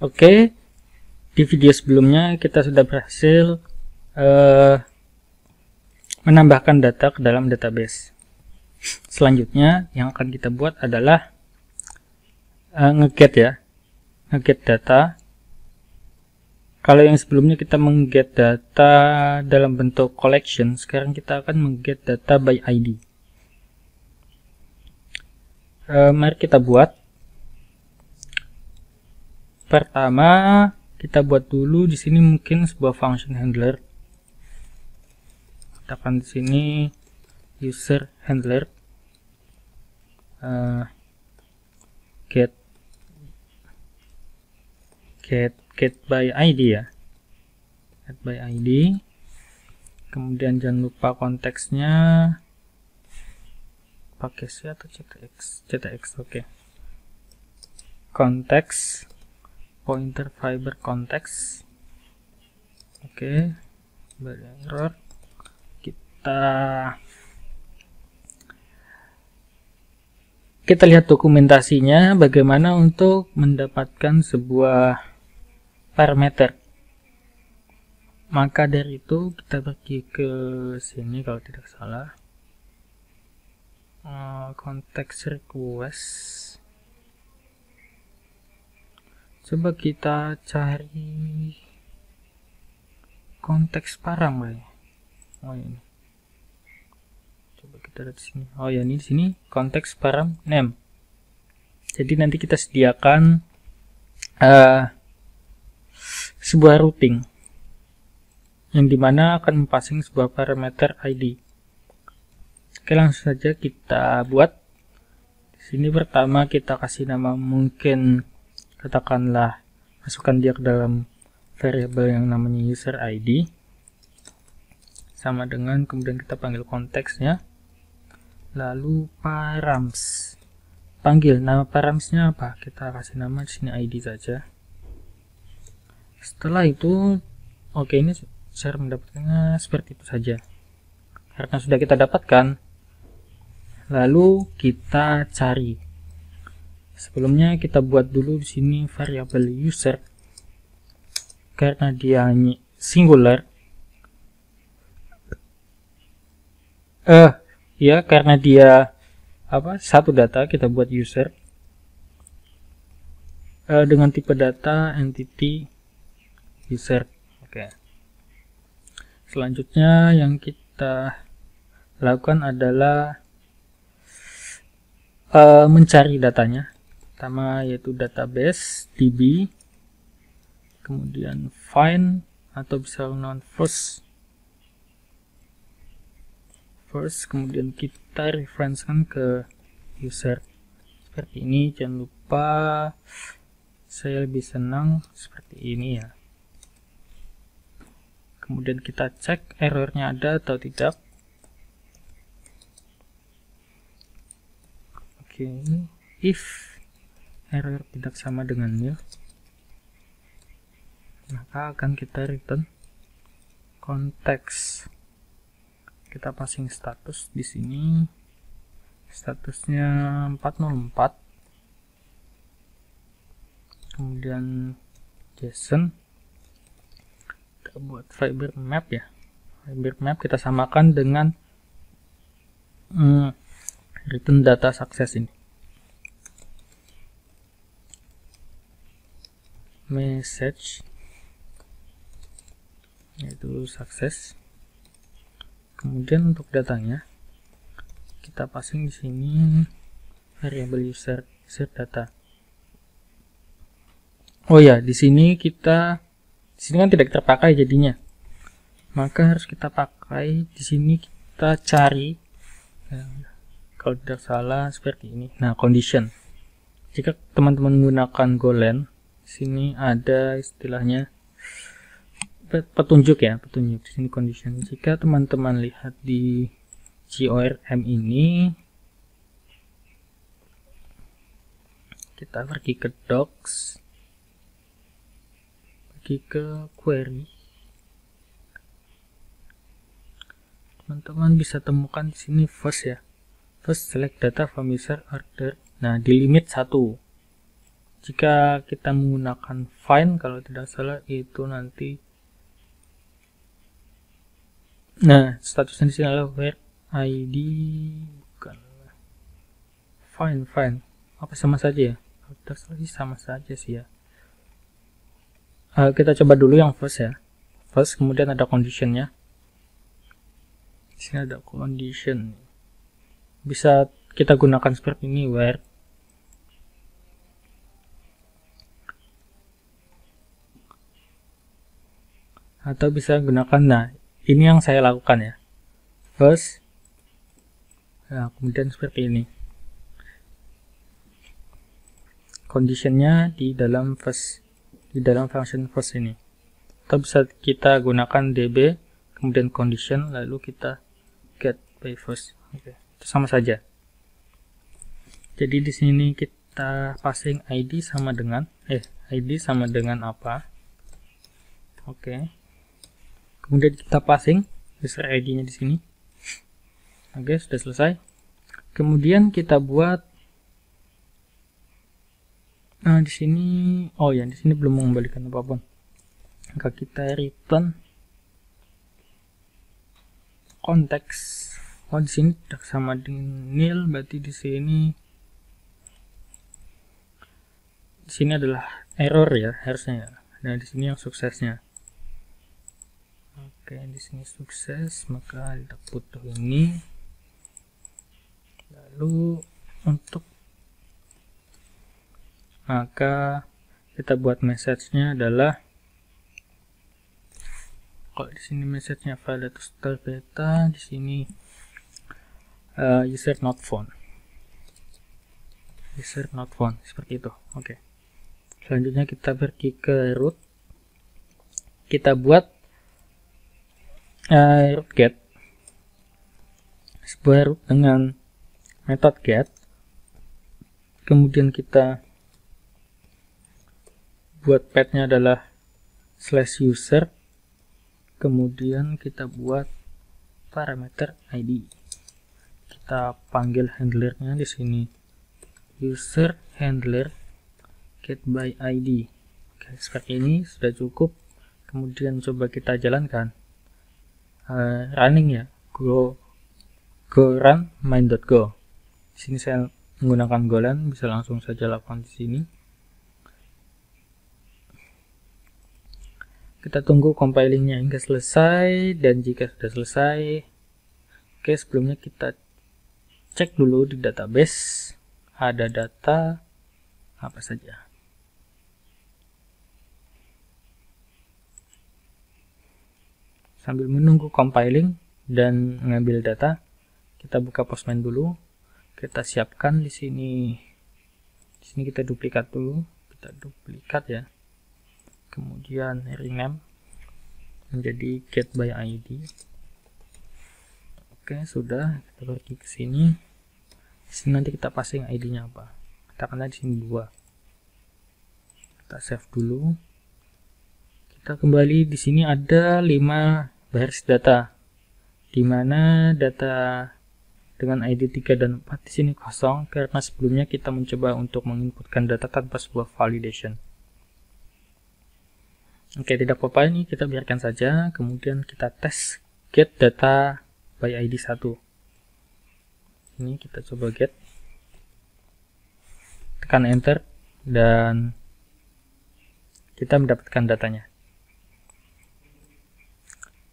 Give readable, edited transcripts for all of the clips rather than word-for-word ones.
Oke, di video sebelumnya kita sudah berhasil menambahkan data ke dalam database. Selanjutnya yang akan kita buat adalah nge-get data. Kalau yang sebelumnya kita meng-get data dalam bentuk collection, sekarang kita akan meng-get data by ID. Mari kita buat. Pertama, kita buat dulu di sini mungkin sebuah function handler. Katakan di sini user handler get by ID ya. Get by ID. Kemudian jangan lupa konteksnya pakai C atau CTX. Oke. Konteks pointer fiber konteks. Oke. Error. Kita lihat dokumentasinya bagaimana untuk mendapatkan sebuah parameter. Maka dari itu kita pergi ke sini kalau tidak salah. Konteks request. Coba kita cari konteks param ya. Oh ini. Coba kita lihat di sini. Oh ya, ini di sini konteks param name. Jadi nanti kita sediakan sebuah routing yang dimana akan passing sebuah parameter ID. Oke, langsung saja kita buat. Di sini pertama kita kasih nama, mungkin katakanlah masukkan dia ke dalam variabel yang namanya user ID, sama dengan kemudian kita panggil konteksnya, lalu params, panggil nama paramsnya apa, kita kasih nama di sini ID saja. Setelah itu oke, ini saya mendapatkannya seperti itu saja karena sudah kita dapatkan. Lalu kita cari. Sebelumnya kita buat dulu di sini variabel user karena dia singular. Ya, karena dia satu data, kita buat user dengan tipe data entity user. Oke. Selanjutnya yang kita lakukan adalah mencari datanya. Pertama yaitu database db, kemudian find atau bisa non first, kemudian kita referencekan ke user seperti ini. Jangan lupa, saya lebih senang seperti ini ya. Kemudian kita cek errornya ada atau tidak. Oke, if error tidak sama dengan nil, maka akan kita return konteks. Kita passing status di sini, statusnya 404. Kemudian JSON, kita buat fiber map ya. Fiber map kita samakan dengan return data sukses ini. Message yaitu sukses. Kemudian untuk datanya kita passing di sini variabel user data. Oh ya, di sini kan tidak terpakai jadinya. Maka harus kita pakai di sini, kita cari kalau tidak salah seperti ini. Nah, condition. Jika teman-teman menggunakan Golang, sini ada istilahnya petunjuk ya, petunjuk di sini condition. Jika teman-teman lihat di GORM ini, kita pergi ke docs, pergi ke query, teman-teman bisa temukan di sini first select data from user order. Nah, di limit 1. Jika kita menggunakan find, kalau tidak salah itu nanti, nah statusnya di sini adalah where id, bukan find apa sama saja ya, sama saja sih ya. Kita coba dulu yang first ya, first, kemudian ada conditionnya. Di sini ada condition, bisa kita gunakan seperti ini, where atau bisa gunakan, nah ini yang saya lakukan ya, first, nah kemudian seperti ini conditionnya di dalam first, di dalam function first ini. Atau bisa kita gunakan db kemudian condition lalu kita get by first. Oke, itu sama saja. Jadi di sini kita passing id sama dengan apa? Oke. Kemudian kita passing user ID-nya di sini. Oke, sudah selesai. Kemudian kita buat di sini, oh ya, di sini belum mengembalikan apapun. Maka kita return konteks. Oh, di sini tidak sama dengan nil, berarti di sini adalah error ya, harusnya ya. Nah, di sini yang suksesnya. Oke, di sini sukses, maka kita butuh ini. Lalu untuk maka kita buat message-nya adalah, kalau di sini message-nya file to start beta, di sini user not found. User not found, seperti itu. Oke. Selanjutnya kita pergi ke root. Kita buat root get, sebuah root dengan method get. Kemudian kita buat path-nya adalah /user. Kemudian kita buat parameter id. Kita panggil handlernya di sini user handler get by id. Oke, seperti ini sudah cukup. Kemudian coba kita jalankan running ya, go run main.go. Di sini saya menggunakan golan, bisa langsung saja lakukan di sini. Kita tunggu compilingnya hingga selesai, dan jika sudah selesai, oke, sebelumnya kita cek dulu di database ada data apa saja. Sambil menunggu compiling dan mengambil data, kita buka Postman dulu. Kita siapkan di sini. Di sini kita duplikat dulu. Kita duplikat ya. Kemudian rename menjadi get by id. Oke, sudah. Kita pergi ke sini. Di sini nanti kita passing ID-nya apa? Katakanlah di sini 2. Kita save dulu. Kita kembali, di sini ada 5 baris data, di mana data dengan ID 3 dan 4 di sini kosong karena sebelumnya kita mencoba untuk menginputkan data tanpa sebuah validation. Oke, tidak apa-apa, ini kita biarkan saja. Kemudian kita tes get data by ID 1. Ini kita coba get, tekan enter, dan kita mendapatkan datanya.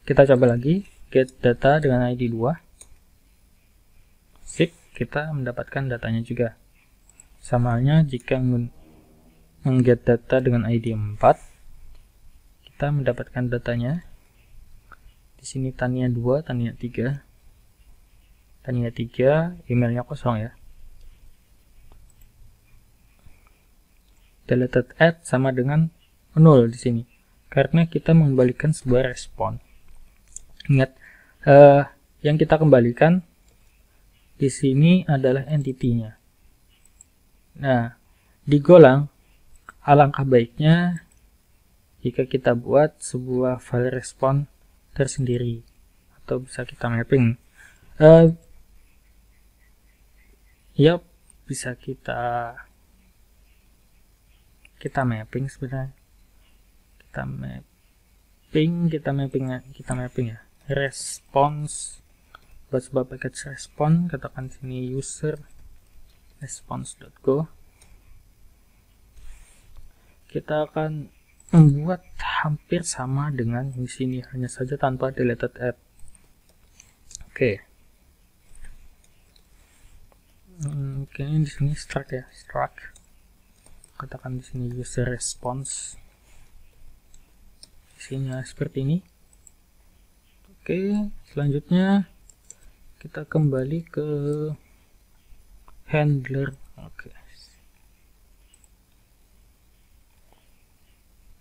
Kita coba lagi get data dengan ID 2. Sip, kita mendapatkan datanya juga. Sama halnya jika mengget data dengan ID 4, kita mendapatkan datanya. Di sini Tania 2, Tania 3. Tania 3, emailnya kosong ya. Deleted add sama dengan 0 di sini, karena kita mengembalikan sebuah respon. Ingat, yang kita kembalikan di sini adalah entity-nya. Nah, di Golang, alangkah baiknya jika kita buat sebuah file respon tersendiri, atau bisa kita mapping. Ya, bisa kita kita mapping sebenarnya. Kita mapping ya. Response buat sebuah package respon, katakan sini user response.go. Kita akan membuat hampir sama dengan di sini, hanya saja tanpa deleted add. Oke. Kayaknya di sini struct ya, struct. Katakan di sini user response. Isinya seperti ini. Oke, selanjutnya kita kembali ke handler. Oke.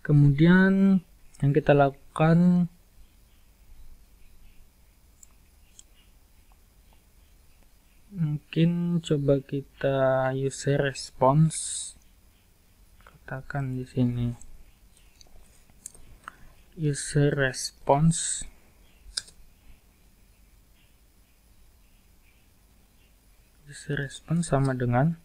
Kemudian yang kita lakukan mungkin coba kita user response, katakan di sini user response sama dengan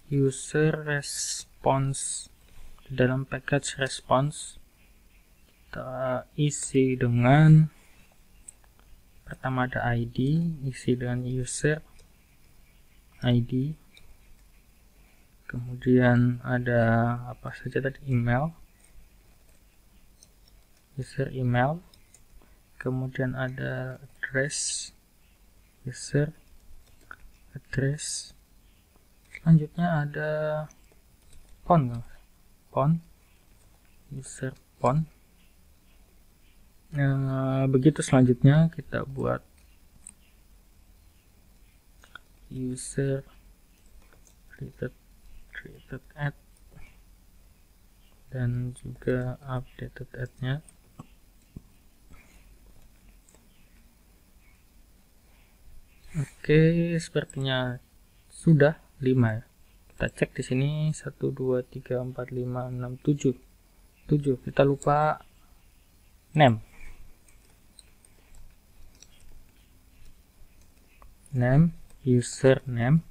user response. Di dalam package response kita isi dengan, pertama ada ID, isi dengan user ID, kemudian ada apa saja tadi, email, user email, kemudian ada address, user address, selanjutnya ada phone, user phone. Begitu selanjutnya kita buat user created add dan juga updated add-nya. Oke, sepertinya sudah 5 ya. Kita cek di sini 1 2 3 4 5 6 7. Kita lupa name. User name.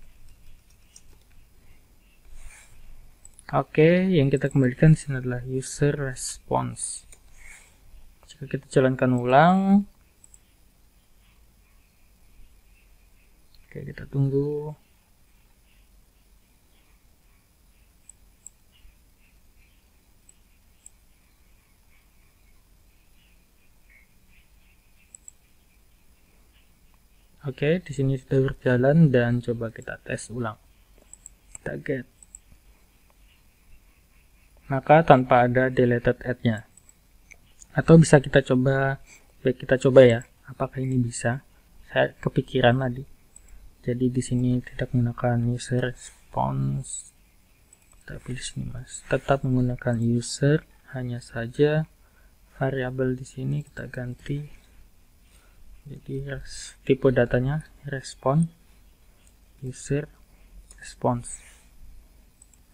Oke, yang kita kembalikan di sini adalah user response. Jika kita jalankan ulang, oke, kita tunggu. Oke, di sini sudah berjalan dan coba kita tes ulang. Kita get. Maka tanpa ada deleted add-nya. Atau bisa kita coba ya, apakah ini bisa? Saya kepikiran tadi. Jadi di sini tidak menggunakan user response, tapi di sini tetap menggunakan user, hanya saja variabel di sini kita ganti. Jadi tipe datanya respon, user response.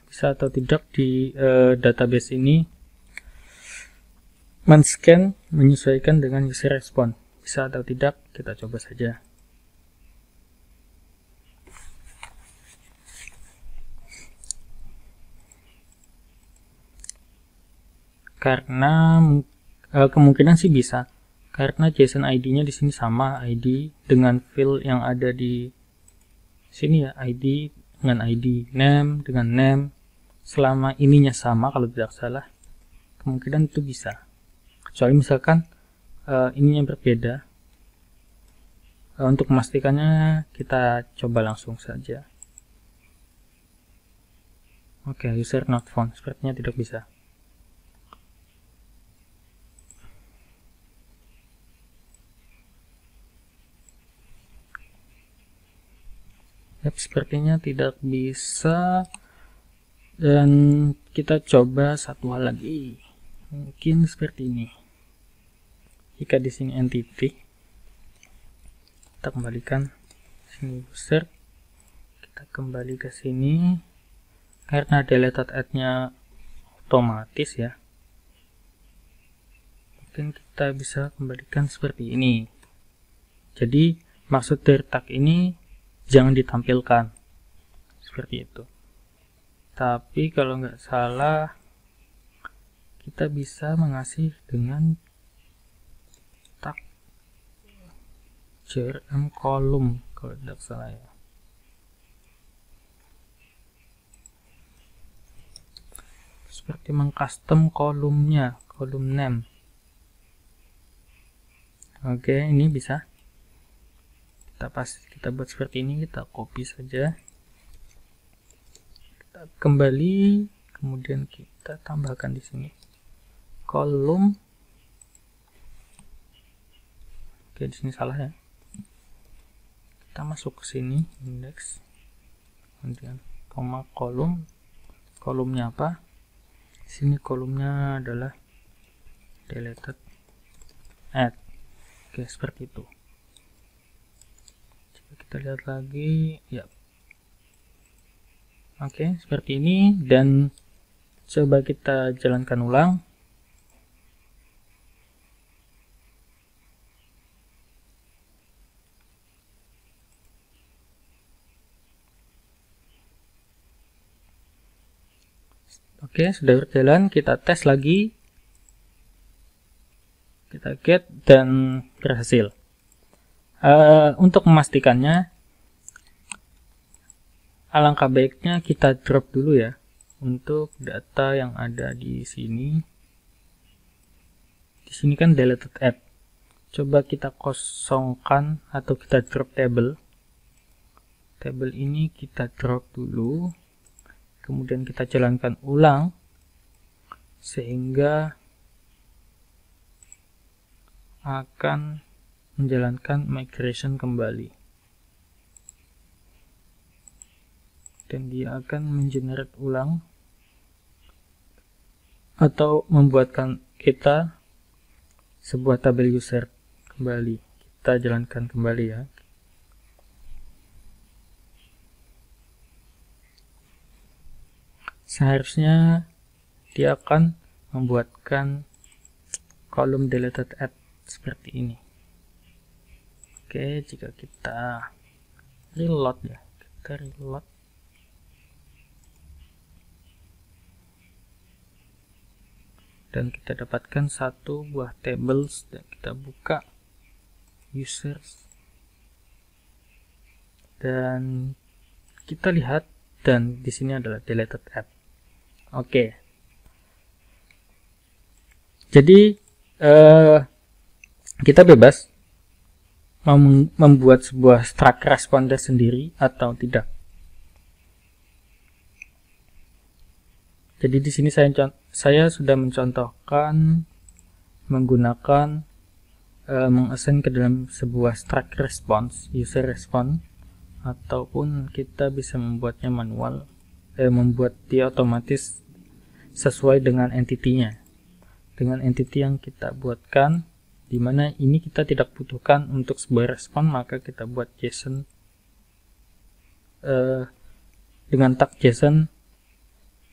Bisa atau tidak di database ini men-scan menyesuaikan dengan user response. Bisa atau tidak, kita coba saja. Karena kemungkinan sih bisa. Karena JSON ID-nya di sini sama, ID dengan field yang ada di sini ya, ID dengan ID, name dengan name. Selama ininya sama, kalau tidak salah, kemungkinan itu bisa. Kecuali misalkan ininya berbeda. Untuk memastikannya kita coba langsung saja. Oke, user not found, sepertinya tidak bisa. Yap, sepertinya tidak bisa. Dan kita coba satu hal lagi. Mungkin seperti ini. Jika di sini entity, kita kembalikan sini user. Kita kembali ke sini. Karena deleted add-nya otomatis ya. Mungkin kita bisa kembalikan seperti ini. Jadi maksud dari tag ini jangan ditampilkan seperti itu. Tapi kalau nggak salah kita bisa mengasih dengan tag JRM kolom kalau tidak salah ya. Seperti mengcustom kolomnya, kolom name. Oke, ini bisa kita buat seperti ini, kita copy saja, kita kembali, kemudian kita tambahkan di sini kolom. Oke, di sini salah ya, kita masuk ke sini, index, kemudian koma kolom, kolomnya apa? Sini kolomnya adalah deleted add. Oke, seperti itu. Coba kita lihat lagi ya. Oke, seperti ini, dan coba kita jalankan ulang. Oke, sudah berjalan, kita tes lagi, kita get, dan berhasil. Untuk memastikannya, alangkah baiknya kita drop dulu ya untuk data yang ada di sini. Di sini kan deleted add. Coba kita kosongkan atau kita drop table. Table ini kita drop dulu. Kemudian kita jalankan ulang sehingga akan menjalankan migration kembali, dan dia akan mengenerate ulang atau membuatkan kita sebuah tabel user kembali. Kita jalankan kembali ya. Seharusnya dia akan membuatkan kolom deleted add seperti ini. Oke, jika kita reload ya, kita reload, dan kita dapatkan satu buah tables, dan kita buka users dan kita lihat, dan di sini adalah deleted add. Oke. Jadi kita bebas membuat sebuah struct responder sendiri atau tidak. Jadi di sini saya sudah mencontohkan menggunakan mengassign ke dalam sebuah struct response, user response, ataupun kita bisa membuatnya manual, membuat dia otomatis sesuai dengan entity-nya, dengan entity yang kita buatkan, di mana ini kita tidak butuhkan untuk sebuah respon, maka kita buat JSON dengan tag JSON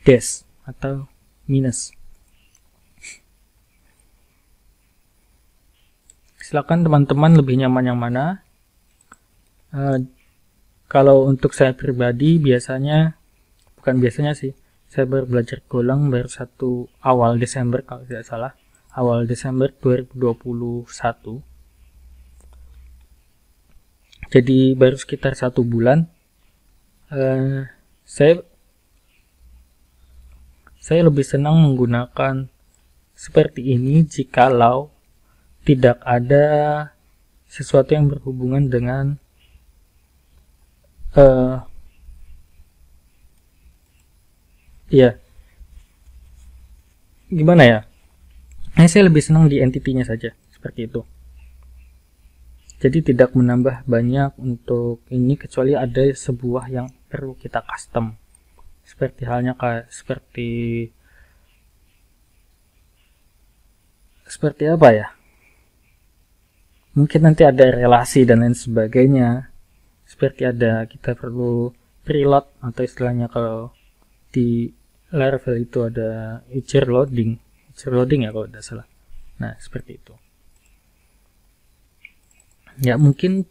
dash atau minus. Silakan teman-teman lebih nyaman yang mana. Kalau untuk saya pribadi biasanya, bukan biasanya sih, saya baru belajar Golang baru awal Desember kalau tidak salah, awal Desember 2021. Jadi baru sekitar 1 bulan. Saya lebih senang menggunakan seperti ini jikalau tidak ada sesuatu yang berhubungan dengan ya, gimana ya? Saya lebih senang di entity-nya saja, seperti itu. Jadi tidak menambah banyak untuk ini, kecuali ada sebuah yang perlu kita custom. Seperti halnya seperti apa ya? Mungkin nanti ada relasi dan lain sebagainya. Seperti kita perlu preload, atau istilahnya kalau di Laravel itu ada user loading ya kalau tidak salah. Nah, seperti itu. Ya, mungkin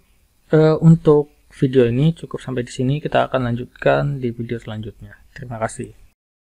untuk video ini cukup sampai di sini. Kita akan lanjutkan di video selanjutnya. Terima kasih.